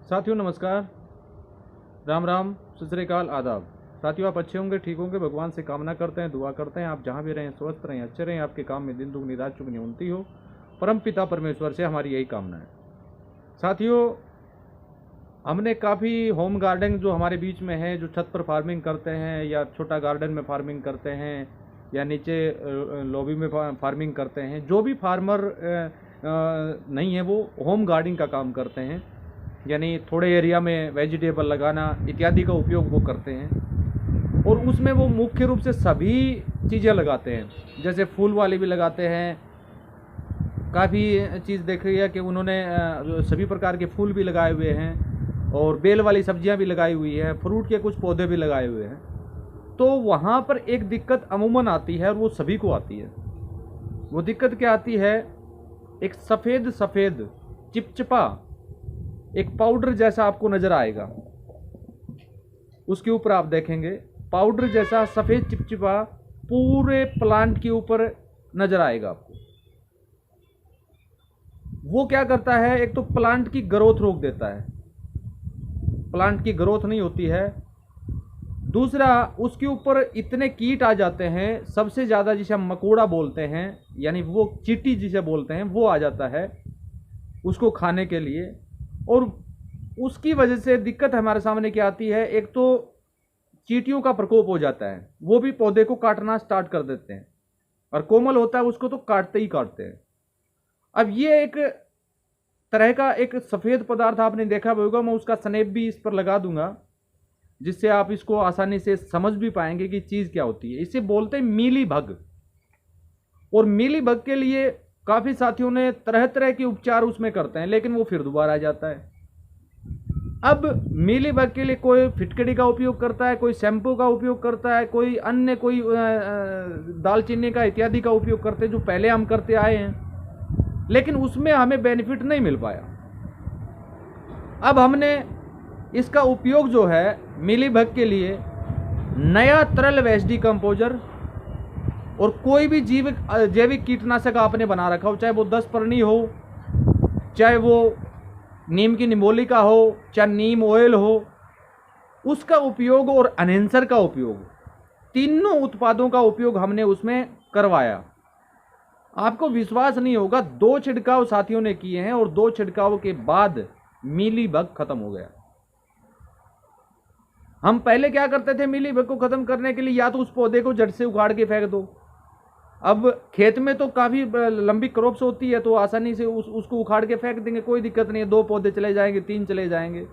साथियों नमस्कार, राम राम, सत श्री अकाल, आदाब। साथियों आप अच्छे होंगे, ठीक होंगे, भगवान से कामना करते हैं, दुआ करते हैं आप जहाँ भी रहें स्वस्थ रहें, अच्छे रहें, आपके काम में दिन दुगनी रात चुगनी उन्नति हो। परम पिता परमेश्वर से हमारी यही कामना है। साथियों हमने काफ़ी होम गार्डन जो हमारे बीच में है, जो छत पर फार्मिंग करते हैं या छोटा गार्डन में फार्मिंग करते हैं या नीचे लॉबी में फार्मिंग करते हैं, जो भी फार्मर नहीं है वो होम गार्डनिंग का काम करते हैं, यानी थोड़े एरिया में वेजिटेबल लगाना इत्यादि का उपयोग वो करते हैं। और उसमें वो मुख्य रूप से सभी चीज़ें लगाते हैं, जैसे फूल वाली भी लगाते हैं। काफ़ी चीज़ देख रही है कि उन्होंने सभी प्रकार के फूल भी लगाए हुए हैं और बेल वाली सब्जियां भी लगाई हुई है, फ्रूट के कुछ पौधे भी लगाए हुए हैं। तो वहाँ पर एक दिक्कत अमूमन आती है और वो सभी को आती है। वो दिक्कत क्या आती है? एक सफ़ेद सफ़ेद चिपचिपा एक पाउडर जैसा आपको नज़र आएगा। उसके ऊपर आप देखेंगे पाउडर जैसा सफ़ेद चिपचिपा पूरे प्लांट के ऊपर नज़र आएगा आपको। वो क्या करता है? एक तो प्लांट की ग्रोथ रोक देता है, प्लांट की ग्रोथ नहीं होती है। दूसरा, उसके ऊपर इतने कीट आ जाते हैं, सबसे ज़्यादा जिसे हम मकोड़ा बोलते हैं, यानी वो चींटी जिसे बोलते हैं, वो आ जाता है उसको खाने के लिए। और उसकी वजह से दिक्कत हमारे सामने क्या आती है? एक तो चींटियों का प्रकोप हो जाता है, वो भी पौधे को काटना स्टार्ट कर देते हैं, और कोमल होता है उसको तो काटते ही काटते हैं। अब ये एक तरह का एक सफ़ेद पदार्थ आपने देखा होगा, मैं उसका स्नैप भी इस पर लगा दूंगा जिससे आप इसको आसानी से समझ भी पाएंगे कि चीज़ क्या होती है। इसे बोलते हैं मीली बग। और मीली बग के लिए काफ़ी साथियों ने तरह तरह के उपचार उसमें करते हैं, लेकिन वो फिर दोबारा आ जाता है। अब मीली बग के लिए कोई फिटकड़ी का उपयोग करता है, कोई शैम्पू का उपयोग करता है, कोई अन्य कोई दालचीनी का इत्यादि का उपयोग करते हैं, जो पहले हम करते आए हैं, लेकिन उसमें हमें बेनिफिट नहीं मिल पाया। अब हमने इसका उपयोग जो है मीली बग के लिए नया तरल वेस्डी कंपोजर और कोई भी जैविक कीटनाशक आपने बना रखा हो, चाहे वो 10 परनी हो, चाहे वो नीम की निमोली का हो, चाहे नीम ऑयल हो, उसका उपयोग और एनहेंसर का उपयोग, तीनों उत्पादों का उपयोग हमने उसमें करवाया। आपको विश्वास नहीं होगा, 2 छिड़काव साथियों ने किए हैं और 2 छिड़काव के बाद मीली बग खत्म हो गया। हम पहले क्या करते थे मीली बग को खत्म करने के लिए? या तो उस पौधे को जड़ से उखाड़ के फेंक दो। अब खेत में तो काफ़ी लंबी क्रॉप्स होती है, तो आसानी से उसको उखाड़ के फेंक देंगे, कोई दिक्कत नहीं है। 2 पौधे चले जाएंगे, 3 चले जाएंगे,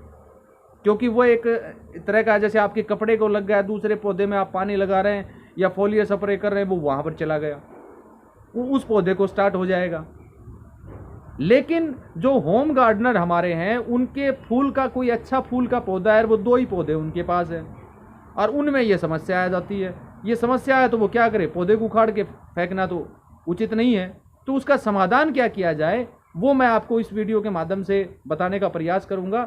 क्योंकि वो एक तरह का, जैसे आपके कपड़े को लग गया, दूसरे पौधे में आप पानी लगा रहे हैं या फोलियर स्प्रे कर रहे हैं, वो वहाँ पर चला गया, वो उस पौधे को स्टार्ट हो जाएगा। लेकिन जो होम गार्डनर हमारे हैं, उनके फूल का कोई अच्छा फूल का पौधा है, वो 2 ही पौधे उनके पास है, और उनमें ये समस्या आ जाती है। ये समस्या है तो वो क्या करे? पौधे को उखाड़ के फेंकना तो उचित नहीं है। तो उसका समाधान क्या किया जाए, वो मैं आपको इस वीडियो के माध्यम से बताने का प्रयास करूंगा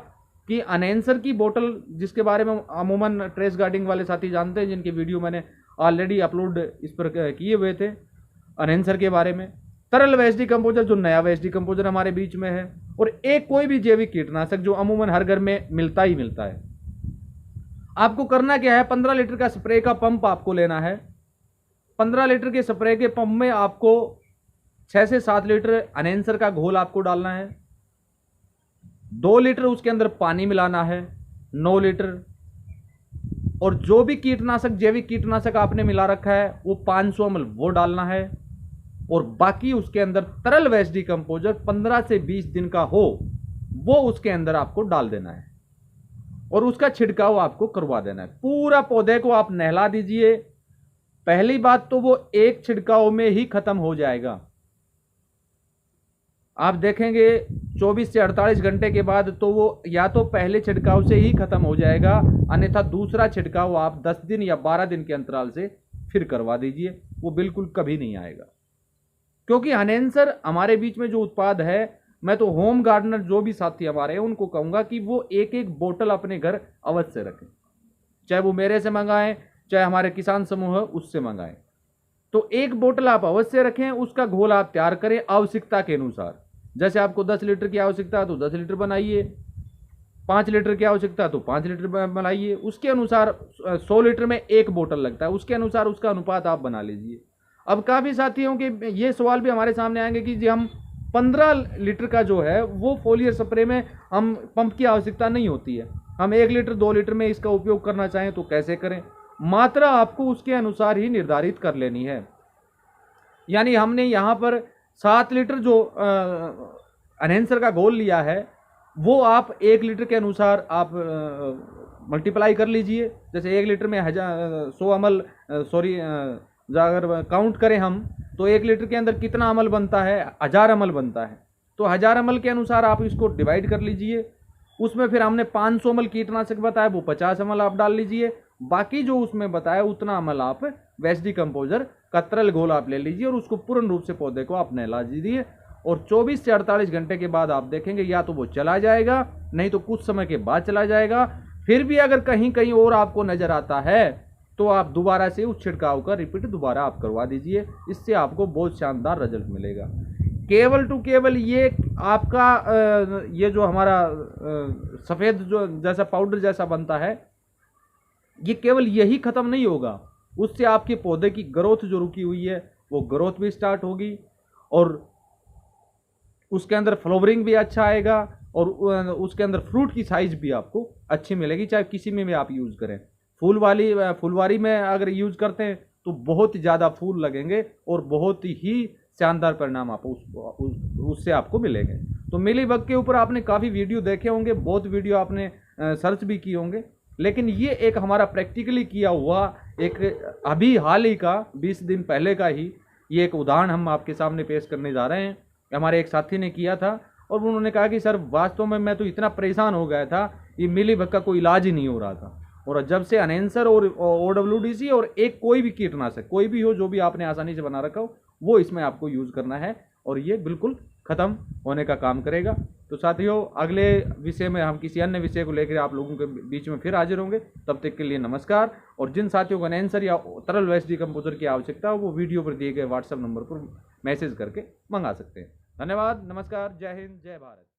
कि एनहेंसर की बोतल, जिसके बारे में अमूमन ट्रेस गार्डनिंग वाले साथी जानते हैं, जिनके वीडियो मैंने ऑलरेडी अपलोड इस पर किए हुए थे एनहेंसर के बारे में, तरल वेस्डी कंपोजर जो नया वेस्डी कंपोजर हमारे बीच में है, और एक कोई भी जैविक कीटनाशक जो अमूमन हर घर में मिलता ही मिलता है। आपको करना क्या है? 15 लीटर का स्प्रे का पंप आपको लेना है। 15 लीटर के स्प्रे के पंप में आपको 6 से 7 लीटर एनहेंसर का घोल आपको डालना है। 2 लीटर उसके अंदर पानी मिलाना है, 9 लीटर। और जो भी कीटनाशक, जैविक कीटनाशक आपने मिला रखा है, वो 500 ml वो डालना है। और बाकी उसके अंदर तरल वेस्डी कंपोजर 15 से 20 दिन का हो, वो उसके अंदर आपको डाल देना है और उसका छिड़काव आपको करवा देना है। पूरा पौधे को आप नहला दीजिए। पहली बात तो वो एक छिड़काव में ही खत्म हो जाएगा। आप देखेंगे 24 से 48 घंटे के बाद तो वो या तो पहले छिड़काव से ही खत्म हो जाएगा, अन्यथा दूसरा छिड़काव आप 10 दिन या 12 दिन के अंतराल से फिर करवा दीजिए, वो बिल्कुल कभी नहीं आएगा। क्योंकि एनहेंसर हमारे बीच में जो उत्पाद है, मैं तो होम गार्डनर जो भी साथी हमारे हैं उनको कहूंगा कि वो एक एक बोतल अपने घर अवश्य रखें, चाहे वो मेरे से मंगाएं, चाहे हमारे किसान समूह है उससे मंगाएं। तो एक बोतल आप अवश्य रखें, उसका घोल आप तैयार करें आवश्यकता के अनुसार। जैसे आपको 10 लीटर की आवश्यकता है तो 10 लीटर बनाइए, 5 लीटर की आवश्यकता है तो 5 लीटर बनाइए, उसके अनुसार 100 लीटर में 1 बोतल लगता है, उसके अनुसार उसका अनुपात आप बना लीजिए। अब काफ़ी साथियों के ये सवाल भी हमारे सामने आएंगे कि जी हम 15 लीटर का जो है वो फोलियर स्प्रे में हम पंप की आवश्यकता नहीं होती है, हम 1 लीटर 2 लीटर में इसका उपयोग करना चाहें तो कैसे करें। मात्रा आपको उसके अनुसार ही निर्धारित कर लेनी है। यानी हमने यहाँ पर 7 लीटर जो एनहेंसर का घोल लिया है वो आप 1 लीटर के अनुसार आप मल्टीप्लाई कर लीजिए। जैसे 1 लीटर में 100 ml अगर काउंट करें हम तो 1 लीटर के अंदर कितना ml बनता है, 1000 ml बनता है। तो 1000 ml के अनुसार आप इसको डिवाइड कर लीजिए। उसमें फिर हमने 500 ml कीटनाशक बताया, वो 50 ml आप डाल लीजिए। बाकी जो उसमें बताया उतना ml आप वेस्ट डिकम्पोजर का तरल घोल आप ले लीजिए और उसको पूर्ण रूप से पौधे को आप नहला दीजिए। और 24 से 48 घंटे के बाद आप देखेंगे या तो वो चला जाएगा, नहीं तो कुछ समय के बाद चला जाएगा। फिर भी अगर कहीं कहीं और आपको नजर आता है तो आप दोबारा से उस छिड़काव का रिपीट दोबारा आप करवा दीजिए, इससे आपको बहुत शानदार रिजल्ट मिलेगा। केवल टू केवल ये आपका ये जो हमारा सफ़ेद जो जैसा पाउडर जैसा बनता है, ये केवल यही ख़त्म नहीं होगा, उससे आपके पौधे की ग्रोथ जो रुकी हुई है वो ग्रोथ भी स्टार्ट होगी और उसके अंदर फ्लावरिंग भी अच्छा आएगा और उसके अंदर फ्रूट की साइज भी आपको अच्छी मिलेगी, चाहे किसी में भी आप यूज़ करें। फुलवारी में अगर यूज़ करते हैं तो बहुत ही ज़्यादा फूल लगेंगे और बहुत ही शानदार परिणाम आपको उससे आपको मिलेंगे। तो मिलीबग के ऊपर आपने काफ़ी वीडियो देखे होंगे, बहुत वीडियो आपने सर्च भी किए होंगे, लेकिन ये एक हमारा प्रैक्टिकली किया हुआ एक अभी हाल ही का 20 दिन पहले का ही ये एक उदाहरण हम आपके सामने पेश करने जा रहे हैं। हमारे एक साथी ने किया था और उन्होंने कहा कि सर वास्तव में मैं तो इतना परेशान हो गया था, ये मिलीबग का कोई इलाज ही नहीं हो रहा था। और जब से एनहेंसर और OWDC और एक कोई भी कीटनाशक कोई भी हो जो भी आपने आसानी से बना रखा हो वो इसमें आपको यूज़ करना है और ये बिल्कुल ख़त्म होने का काम करेगा। तो साथियों अगले विषय में हम किसी अन्य विषय को लेकर आप लोगों के बीच में फिर हाजिर होंगे, तब तक के लिए नमस्कार। और जिन साथियों को एनहेंसर या तरल वेस्ट डिकम्पोजर की आवश्यकता हो वो वीडियो पर दिए गए व्हाट्सएप नंबर पर मैसेज करके मंगा सकते हैं। धन्यवाद, नमस्कार, जय हिंद, जय भारत।